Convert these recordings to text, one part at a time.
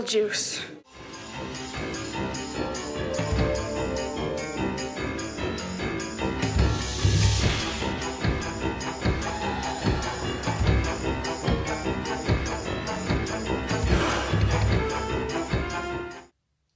Beetlejuice.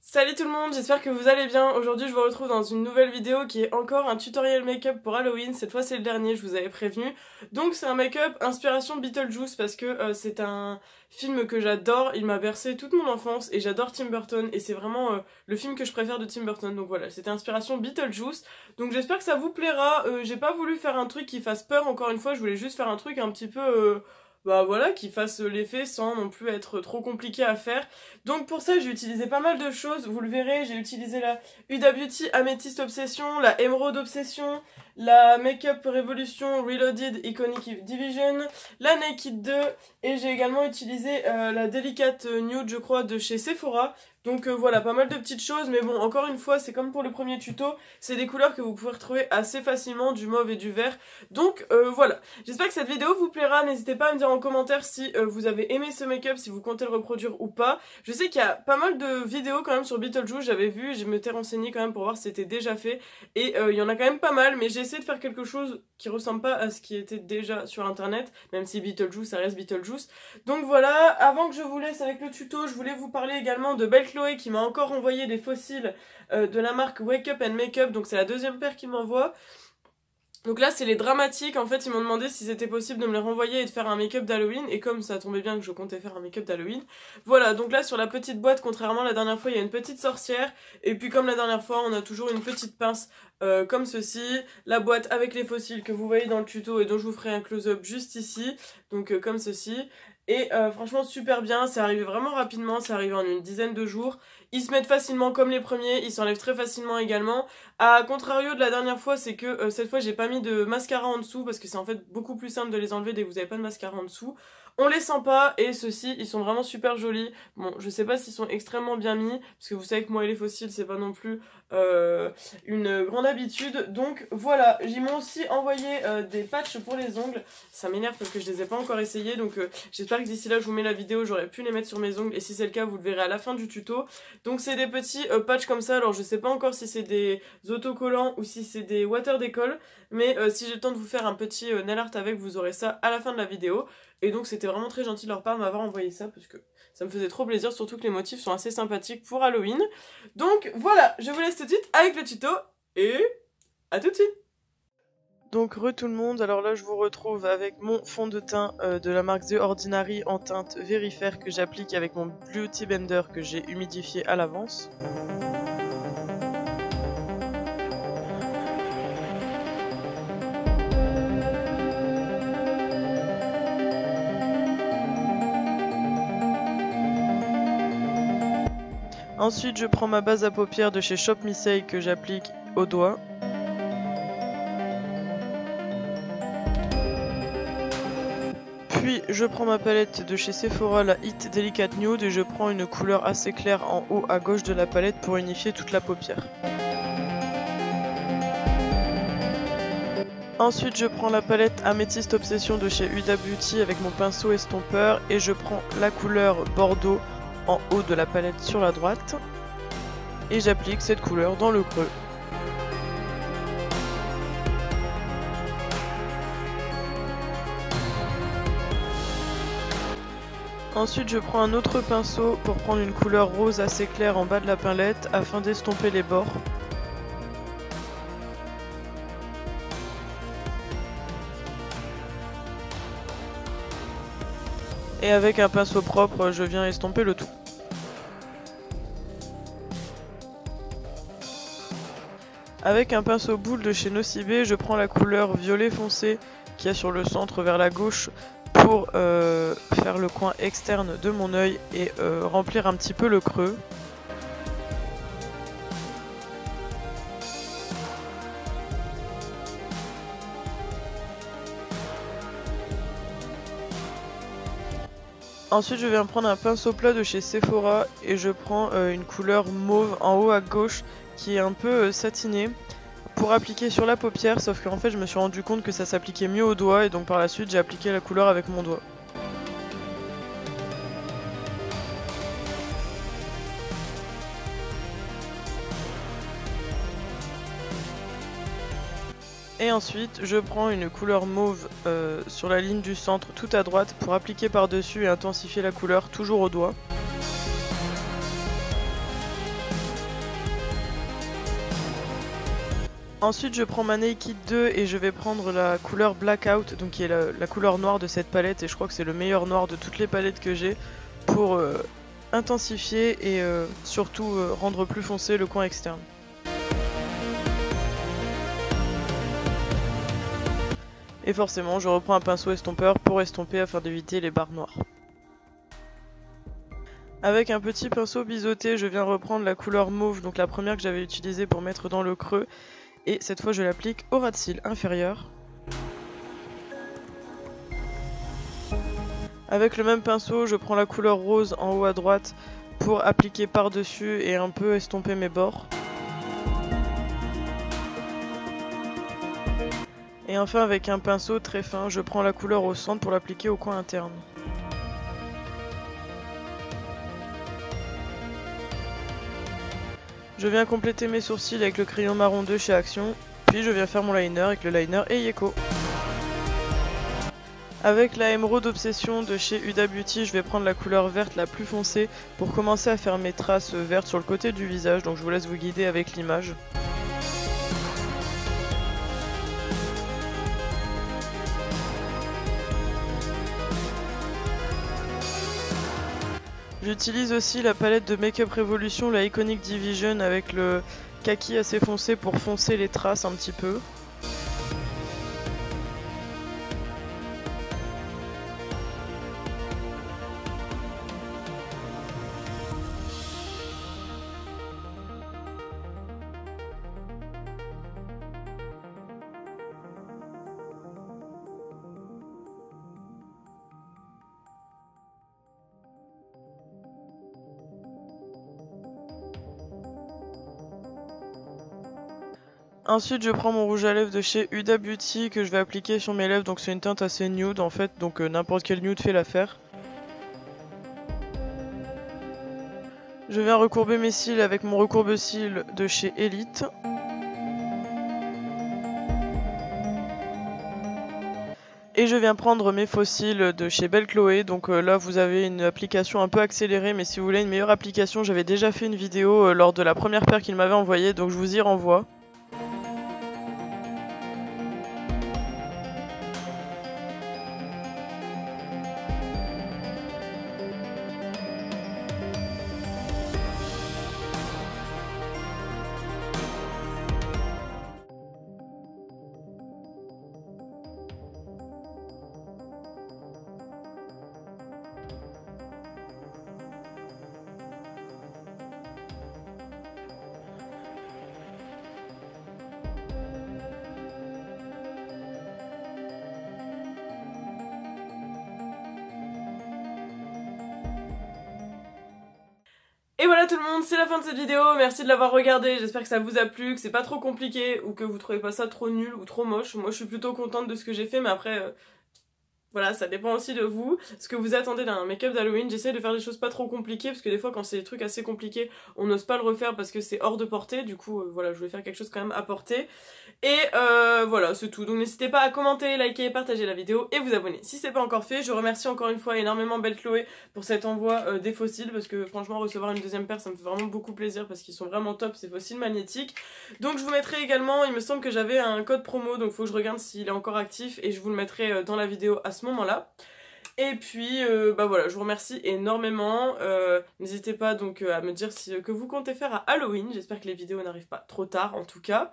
Salut tout le monde, j'espère que vous allez bien. Aujourd'hui je vous retrouve dans une nouvelle vidéo qui est encore un tutoriel make-up pour Halloween. Cette fois c'est le dernier, je vous avais prévenu. Donc c'est un make-up inspiration Beetlejuice parce que c'est un film que j'adore. Il m'a bercé toute mon enfance et j'adore Tim Burton et c'est vraiment le film que je préfère de Tim Burton. Donc voilà, c'était inspiration Beetlejuice. Donc j'espère que ça vous plaira. J'ai pas voulu faire un truc qui fasse peur encore une fois, je voulais juste faire un truc un petit peu... bah voilà, qui fasse l'effet sans non plus être trop compliqué à faire. Donc pour ça j'ai utilisé pas mal de choses, vous le verrez, j'ai utilisé la Huda Beauty Amethyst Obsession, la Emerald Obsession, la Makeup Revolution Reloaded Iconic Division, la Naked 2 et j'ai également utilisé la Delicate Nude je crois de chez Sephora. Donc voilà, pas mal de petites choses, mais bon, encore une fois, c'est comme pour le premier tuto, c'est des couleurs que vous pouvez retrouver assez facilement, du mauve et du vert. Donc voilà, j'espère que cette vidéo vous plaira, n'hésitez pas à me dire en commentaire si vous avez aimé ce make-up, si vous comptez le reproduire ou pas. Je sais qu'il y a pas mal de vidéos quand même sur Beetlejuice, j'avais vu, je m'étais renseignée quand même pour voir si c'était déjà fait, et il y en a quand même pas mal, mais j'ai essayé de faire quelque chose qui ressemble pas à ce qui était déjà sur internet, même si Beetlejuice, ça reste Beetlejuice. Donc voilà, avant que je vous laisse avec le tuto, je voulais vous parler également de Belle Chloé qui m'a encore envoyé des fossiles de la marque Wake Up and Make Up, donc c'est la deuxième paire qu'il m'envoie. Donc là c'est les dramatiques, en fait ils m'ont demandé si c'était possible de me les renvoyer et de faire un make-up d'Halloween, et comme ça tombait bien que je comptais faire un make-up d'Halloween, voilà, donc là sur la petite boîte, contrairement à la dernière fois, il y a une petite sorcière, et puis comme la dernière fois on a toujours une petite pince comme ceci, la boîte avec les fossiles que vous voyez dans le tuto et dont je vous ferai un close-up juste ici, donc comme ceci. Et franchement super bien, c'est arrivé vraiment rapidement, c'est arrivé en une dizaine de jours. Ils se mettent facilement comme les premiers, ils s'enlèvent très facilement également. À contrario de la dernière fois, c'est que cette fois j'ai pas mis de mascara en dessous parce que c'est en fait beaucoup plus simple de les enlever dès que vous avez pas de mascara en dessous. On les sent pas et ceux-ci ils sont vraiment super jolis. Bon, je sais pas s'ils sont extrêmement bien mis parce que vous savez que moi et les fossiles c'est pas non plus une grande habitude. Donc voilà, ils m'ont aussi envoyé des patchs pour les ongles. Ça m'énerve parce que je les ai pas encore essayés, donc j'espère que d'ici là je vous mets la vidéo, j'aurai pu les mettre sur mes ongles et si c'est le cas vous le verrez à la fin du tuto. Donc c'est des petits patchs comme ça, alors je sais pas encore si c'est des autocollants ou si c'est des water décolle, mais si j'ai le temps de vous faire un petit nail art avec, vous aurez ça à la fin de la vidéo. Et donc c'était vraiment très gentil de leur part de m'avoir envoyé ça parce que ça me faisait trop plaisir, surtout que les motifs sont assez sympathiques pour Halloween. Donc voilà, je vous laisse tout de suite avec le tuto et à tout de suite. Donc tout le monde, alors là je vous retrouve avec mon fond de teint de la marque The Ordinary en teinte Very Fair que j'applique avec mon Beauty Blender que j'ai humidifié à l'avance. Ensuite je prends ma base à paupières de chez Shop Missey que j'applique au doigt. Puis je prends ma palette de chez Sephora, la Hit Delicate Nude, et je prends une couleur assez claire en haut à gauche de la palette pour unifier toute la paupière. Ensuite je prends la palette Amethyst Obsession de chez Huda Beauty avec mon pinceau estompeur et je prends la couleur Bordeaux en haut de la palette sur la droite et j'applique cette couleur dans le creux. Ensuite je prends un autre pinceau pour prendre une couleur rose assez claire en bas de la palette afin d'estomper les bords. Et avec un pinceau propre, je viens estomper le tout. Avec un pinceau boule de chez Nocibé, je prends la couleur violet foncé qu'il y a sur le centre vers la gauche pour faire le coin externe de mon œil et remplir un petit peu le creux. Ensuite je viens prendre un pinceau plat de chez Sephora et je prends une couleur mauve en haut à gauche qui est un peu satinée pour appliquer sur la paupière, sauf qu'en fait je me suis rendu compte que ça s'appliquait mieux au doigt et donc par la suite j'ai appliqué la couleur avec mon doigt. Et ensuite je prends une couleur mauve sur la ligne du centre tout à droite pour appliquer par dessus et intensifier la couleur toujours au doigt. Ensuite je prends ma Naked 2 et je vais prendre la couleur Blackout, donc qui est la couleur noire de cette palette, et je crois que c'est le meilleur noir de toutes les palettes que j'ai pour intensifier et surtout rendre plus foncé le coin externe. Et forcément je reprends un pinceau estompeur pour estomper afin d'éviter les barres noires. Avec un petit pinceau biseauté je viens reprendre la couleur mauve, donc la première que j'avais utilisée pour mettre dans le creux. Et cette fois je l'applique au ras de cils inférieur. Avec le même pinceau je prends la couleur rose en haut à droite pour appliquer par dessus et un peu estomper mes bords. Et enfin avec un pinceau très fin je prends la couleur au centre pour l'appliquer au coin interne. Je viens compléter mes sourcils avec le crayon marron 2 chez Action, puis je viens faire mon liner avec le liner Eyeko. Avec la Emerald Obsession de chez Huda Beauty, je vais prendre la couleur verte la plus foncée pour commencer à faire mes traces vertes sur le côté du visage, donc je vous laisse vous guider avec l'image. J'utilise aussi la palette de Make Up Revolution, la Iconic Division avec le kaki assez foncé pour foncer les traces un petit peu. Ensuite je prends mon rouge à lèvres de chez Huda Beauty que je vais appliquer sur mes lèvres, donc c'est une teinte assez nude en fait, donc n'importe quel nude fait l'affaire. Je viens recourber mes cils avec mon recourbe-cils de chez Elite. Et je viens prendre mes faux cils de chez Belle Chloé, donc là vous avez une application un peu accélérée, mais si vous voulez une meilleure application, j'avais déjà fait une vidéo lors de la première paire qu'il m'avait envoyée, donc je vous y renvoie. Et voilà tout le monde, c'est la fin de cette vidéo, merci de l'avoir regardée, j'espère que ça vous a plu, que c'est pas trop compliqué ou que vous trouvez pas ça trop nul ou trop moche. Moi je suis plutôt contente de ce que j'ai fait, mais après voilà, ça dépend aussi de vous, ce que vous attendez d'un make-up d'Halloween. J'essaie de faire des choses pas trop compliquées, parce que des fois quand c'est des trucs assez compliqués, on n'ose pas le refaire parce que c'est hors de portée, du coup voilà, je vais faire quelque chose quand même à portée. Et voilà, c'est tout. Donc n'hésitez pas à commenter, liker, partager la vidéo et vous abonner si c'est pas encore fait. Je remercie encore une fois énormément Belle Chloé pour cet envoi des fossiles, parce que franchement recevoir une deuxième paire ça me fait vraiment beaucoup plaisir, parce qu'ils sont vraiment top ces fossiles magnétiques. Donc je vous mettrai également, il me semble que j'avais un code promo, donc faut que je regarde s'il est encore actif et je vous le mettrai dans la vidéo à ce moment-là. Et puis bah voilà, je vous remercie énormément. N'hésitez pas donc à me dire que vous comptez faire à Halloween. J'espère que les vidéos n'arrivent pas trop tard en tout cas.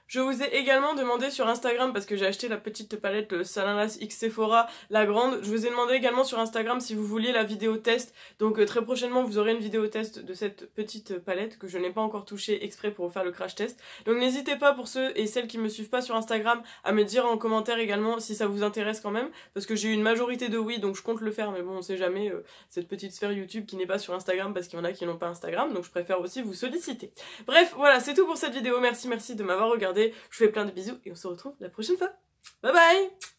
Je vous ai également demandé sur Instagram, parce que j'ai acheté la petite palette Salanas X Sephora, la grande. Je vous ai demandé également sur Instagram si vous vouliez la vidéo test. Donc très prochainement vous aurez une vidéo test de cette petite palette que je n'ai pas encore touchée exprès pour vous faire le crash test. Donc n'hésitez pas, pour ceux et celles qui me suivent pas sur Instagram, à me dire en commentaire également si ça vous intéresse quand même. Parce que j'ai eu une majorité de oui, donc je compte le faire, mais bon on sait jamais, cette petite sphère YouTube qui n'est pas sur Instagram, parce qu'il y en a qui n'ont pas Instagram, donc je préfère aussi vous solliciter. Bref, voilà, c'est tout pour cette vidéo. Merci de m'avoir regardé. Je vous fais plein de bisous et on se retrouve la prochaine fois. Bye bye!